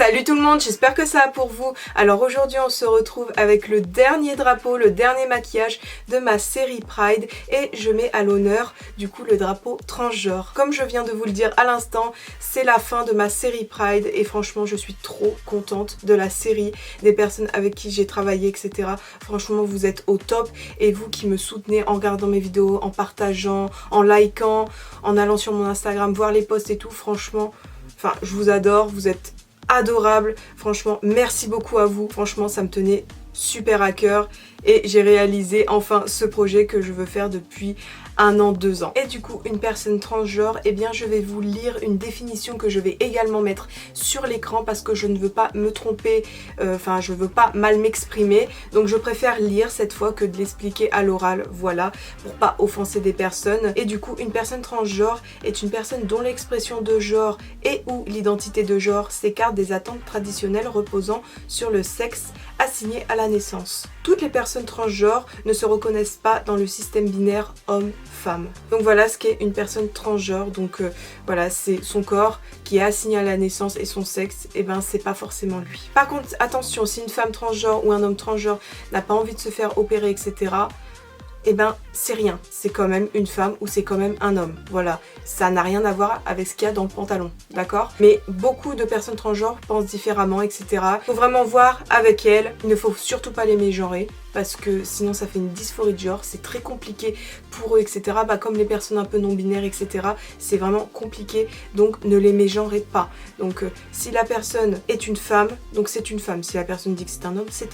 Salut tout le monde, j'espère que ça va pour vous. Alors aujourd'hui on se retrouve avec le dernier drapeau, le dernier maquillage de ma série Pride et je mets à l'honneur du coup le drapeau transgenre. Comme je viens de vous le dire à l'instant, c'est la fin de ma série Pride et franchement je suis trop contente de la série, des personnes avec qui j'ai travaillé, etc. Franchement vous êtes au top et vous qui me soutenez en regardant mes vidéos, en partageant, en likant, en allant sur mon Instagram voir les posts et tout, franchement, enfin je vous adore, vous êtes adorable, franchement merci beaucoup à vous, franchement ça me tenait super à cœur et j'ai réalisé enfin ce projet que je veux faire depuis 1 an, 2 ans. Et du coup une personne transgenre, eh bien je vais vous lire une définition que je vais également mettre sur l'écran parce que je ne veux pas me tromper, je veux pas mal m'exprimer, donc je préfère lire cette fois que de l'expliquer à l'oral, voilà, pour pas offenser des personnes. Et du coup une personne transgenre est une personne dont l'expression de genre et ou l'identité de genre s'écarte des attentes traditionnelles reposant sur le sexe assigné à la naissance. Toutes les personnes transgenres ne se reconnaissent pas dans le système binaire homme-femme. Donc voilà ce qu'est une personne transgenre. Donc voilà, c'est son corps qui est assigné à la naissance et son sexe, et ben c'est pas forcément lui. Par contre, attention, si une femme transgenre ou un homme transgenre n'a pas envie de se faire opérer, etc., et ben c'est rien, c'est quand même une femme ou c'est quand même un homme, voilà, ça n'a rien à voir avec ce qu'il y a dans le pantalon, d'accord? Mais beaucoup de personnes transgenres pensent différemment, etc. Faut vraiment voir avec elles, il ne faut surtout pas les mégenrer parce que sinon ça fait une dysphorie de genre, c'est très compliqué pour eux, etc. Bah, comme les personnes un peu non binaires, etc. c'est vraiment compliqué, donc ne les mégenrez pas. Donc si la personne est une femme, donc c'est une femme, si la personne dit que c'est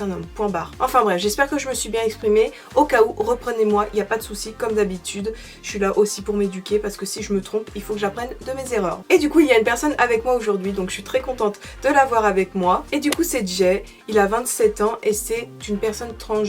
un homme, point barre. Enfin bref, j'espère que je me suis bien exprimée, au cas où, reprenez-moi, il n'y a pas de souci, comme d'habitude, je suis là aussi pour m'éduquer parce que si je me trompe, il faut que j'apprenne de mes erreurs. Et du coup, il y a une personne avec moi aujourd'hui, donc je suis très contente de l'avoir avec moi. Et du coup, c'est Jay, il a 27 ans et c'est une personne transgenre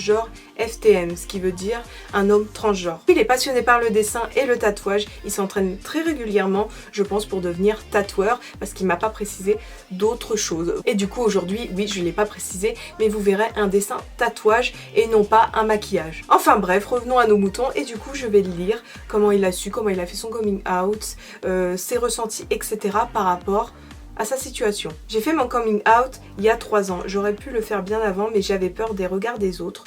FTM, ce qui veut dire un homme transgenre. Il est passionné par le dessin et le tatouage, il s'entraîne très régulièrement, je pense, pour devenir tatoueur, parce qu'il m'a pas précisé d'autres choses. Et du coup, aujourd'hui, oui, je l'ai pas précisé, mais vous verrez un dessin tatouage et non pas un maquillage. Enfin bref, revenons à nos moutons et du coup, je vais lire comment il a su, comment il a fait son coming out, ses ressentis, etc. par rapport à sa situation. J'ai fait mon coming out il y a 3 ans. J'aurais pu le faire bien avant, mais j'avais peur des regards des autres.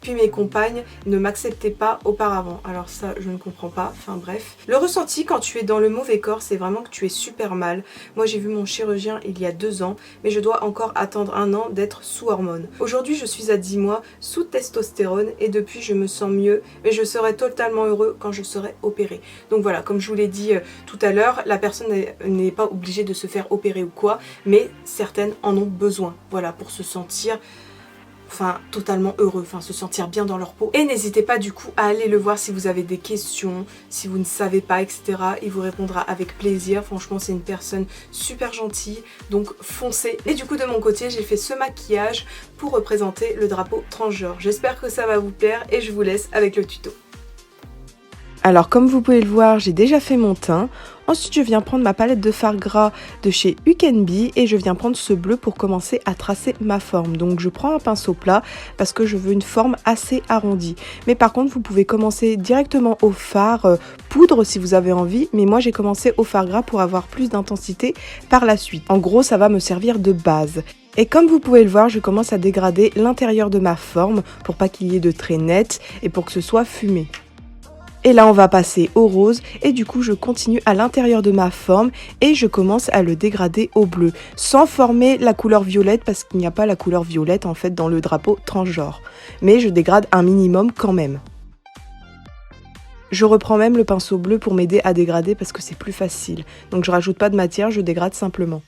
Puis mes compagnes ne m'acceptaient pas auparavant. Alors ça, je ne comprends pas. Enfin bref. Le ressenti quand tu es dans le mauvais corps, c'est vraiment que tu es super mal. Moi, j'ai vu mon chirurgien il y a 2 ans, mais je dois encore attendre 1 an d'être sous hormones. Aujourd'hui, je suis à 10 mois sous testostérone et depuis, je me sens mieux, mais je serai totalement heureux quand je serai opérée. Donc voilà, comme je vous l'ai dit tout à l'heure, la personne n'est pas obligée de se faire opérer ou quoi, mais certaines en ont besoin. Voilà, pour se sentir totalement heureux, se sentir bien dans leur peau. Et n'hésitez pas du coup à aller le voir si vous avez des questions, si vous ne savez pas, etc. Il vous répondra avec plaisir. Franchement, c'est une personne super gentille, donc foncez. Et du coup, de mon côté, j'ai fait ce maquillage pour représenter le drapeau transgenre. J'espère que ça va vous plaire et je vous laisse avec le tuto. Alors comme vous pouvez le voir, j'ai déjà fait mon teint. Ensuite, je viens prendre ma palette de fard gras de chez You Can Be et je viens prendre ce bleu pour commencer à tracer ma forme. Donc je prends un pinceau plat parce que je veux une forme assez arrondie. Mais par contre, vous pouvez commencer directement au fard poudre si vous avez envie. Mais moi, j'ai commencé au fard gras pour avoir plus d'intensité par la suite. En gros, ça va me servir de base. Et comme vous pouvez le voir, je commence à dégrader l'intérieur de ma forme pour pas qu'il y ait de traits nets et pour que ce soit fumé. Et là, on va passer au rose et du coup, je continue à l'intérieur de ma forme et je commence à le dégrader au bleu sans former la couleur violette parce qu'il n'y a pas la couleur violette en fait dans le drapeau transgenre. Mais je dégrade un minimum quand même. Je reprends même le pinceau bleu pour m'aider à dégrader parce que c'est plus facile. Donc je rajoute pas de matière, je dégrade simplement.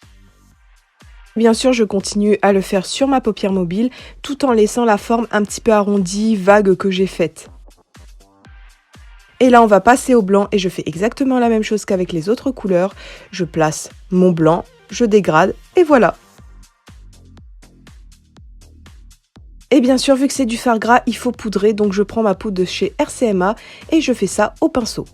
Bien sûr, je continue à le faire sur ma paupière mobile tout en laissant la forme un petit peu arrondie, vague que j'ai faite. Et là, on va passer au blanc et je fais exactement la même chose qu'avec les autres couleurs. Je place mon blanc, je dégrade et voilà. Et bien sûr, vu que c'est du fard gras, il faut poudrer. Donc je prends ma poudre de chez RCMA et je fais ça au pinceau.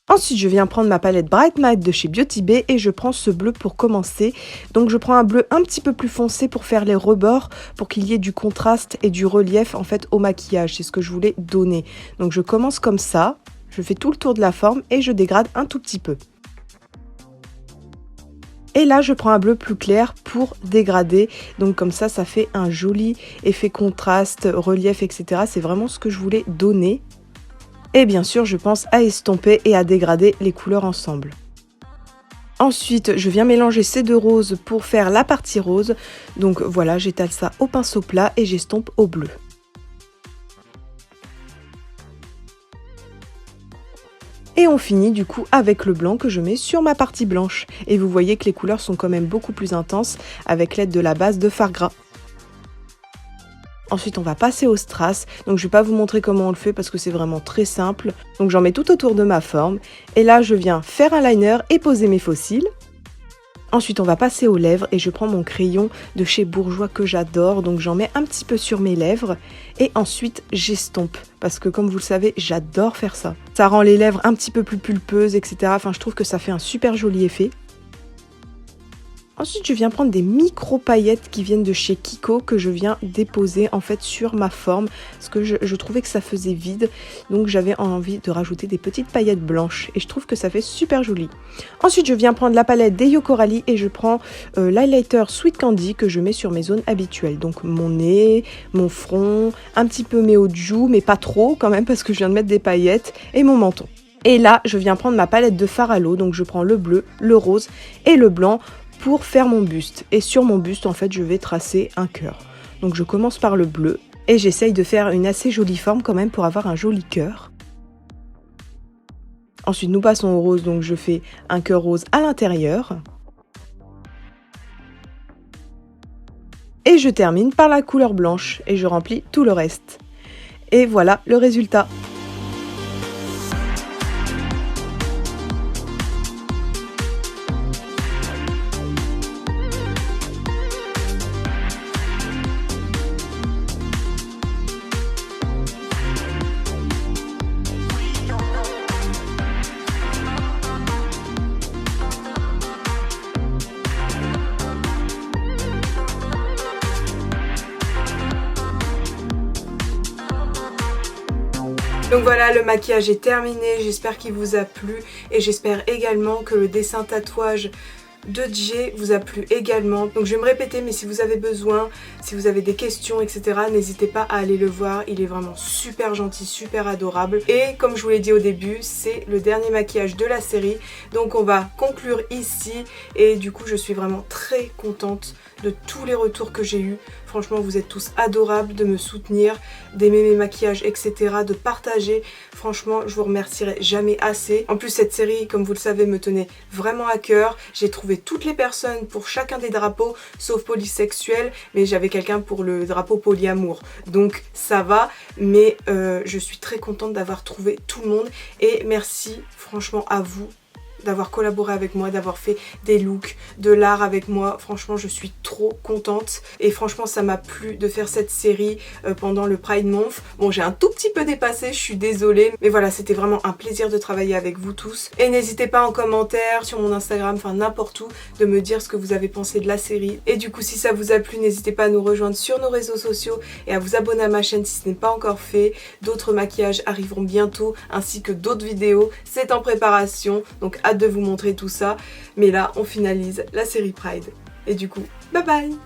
Ensuite, je viens prendre ma palette Bright Matte de chez Beauty Bay et je prends ce bleu pour commencer. Donc je prends un bleu un petit peu plus foncé pour faire les rebords, pour qu'il y ait du contraste et du relief en fait au maquillage. C'est ce que je voulais donner. Donc je commence comme ça, je fais tout le tour de la forme et je dégrade un tout petit peu. Et là, je prends un bleu plus clair pour dégrader. Donc comme ça fait un joli effet contraste, relief, etc. C'est vraiment ce que je voulais donner. Et bien sûr, je pense à estomper et à dégrader les couleurs ensemble. Ensuite, je viens mélanger ces deux roses pour faire la partie rose. Donc voilà, j'étale ça au pinceau plat et j'estompe au bleu. Et on finit du coup avec le blanc que je mets sur ma partie blanche. Et vous voyez que les couleurs sont quand même beaucoup plus intenses avec l'aide de la base de fard gras. Ensuite, on va passer au strass. Donc, je ne vais pas vous montrer comment on le fait parce que c'est vraiment très simple. Donc, j'en mets tout autour de ma forme. Et là, je viens faire un liner et poser mes faux cils. Ensuite, on va passer aux lèvres et je prends mon crayon de chez Bourjois que j'adore. Donc, j'en mets un petit peu sur mes lèvres. Et ensuite, j'estompe. Parce que, comme vous le savez, j'adore faire ça. Ça rend les lèvres un petit peu plus pulpeuses, etc. Enfin, je trouve que ça fait un super joli effet. Ensuite, je viens prendre des micro paillettes qui viennent de chez Kiko que je viens déposer en fait sur ma forme parce que je trouvais que ça faisait vide, donc j'avais envie de rajouter des petites paillettes blanches et je trouve que ça fait super joli. Ensuite, je viens prendre la palette d'Eyo Coralie et je prends l'highlighter Sweet Candy que je mets sur mes zones habituelles, donc mon nez, mon front, un petit peu mes hauts de joues, mais pas trop quand même parce que je viens de mettre des paillettes, et mon menton. Et là, je viens prendre ma palette de fard à l'eau, donc je prends le bleu, le rose et le blanc pour faire mon buste. Et sur mon buste, en fait, je vais tracer un cœur. Donc je commence par le bleu et j'essaye de faire une assez jolie forme quand même pour avoir un joli cœur. Ensuite, nous passons au rose, donc je fais un cœur rose à l'intérieur. Et je termine par la couleur blanche et je remplis tout le reste. Et voilà le résultat. Donc voilà, le maquillage est terminé, j'espère qu'il vous a plu et j'espère également que le dessin tatouage de Jay vous a plu également. Donc je vais me répéter, mais si vous avez besoin, si vous avez des questions, etc., n'hésitez pas à aller le voir. Il est vraiment super gentil, super adorable. Et comme je vous l'ai dit au début, c'est le dernier maquillage de la série. Donc on va conclure ici. Et du coup, je suis vraiment très contente de tous les retours que j'ai eus. Franchement, vous êtes tous adorables de me soutenir, d'aimer mes maquillages, etc., de partager. Franchement, je vous remercierai jamais assez. En plus, cette série, comme vous le savez, me tenait vraiment à cœur. J'ai trouvé toutes les personnes pour chacun des drapeaux, sauf polysexuel, mais j'avais quelqu'un pour le drapeau polyamour. Donc ça va, mais je suis très contente d'avoir trouvé tout le monde. Et merci franchement à vous d'avoir collaboré avec moi, d'avoir fait des looks, de l'art avec moi. Franchement, je suis trop contente et franchement, ça m'a plu de faire cette série pendant le Pride Month. Bon, j'ai un tout petit peu dépassé, je suis désolée, mais voilà, c'était vraiment un plaisir de travailler avec vous tous. Et n'hésitez pas en commentaire, sur mon Instagram, enfin n'importe où, de me dire ce que vous avez pensé de la série. Et du coup, si ça vous a plu, n'hésitez pas à nous rejoindre sur nos réseaux sociaux et à vous abonner à ma chaîne si ce n'est pas encore fait. D'autres maquillages arriveront bientôt, ainsi que d'autres vidéos. C'est en préparation, donc hâte de vous montrer tout ça. Mais là, on finalise la série Pride. Et du coup, bye bye!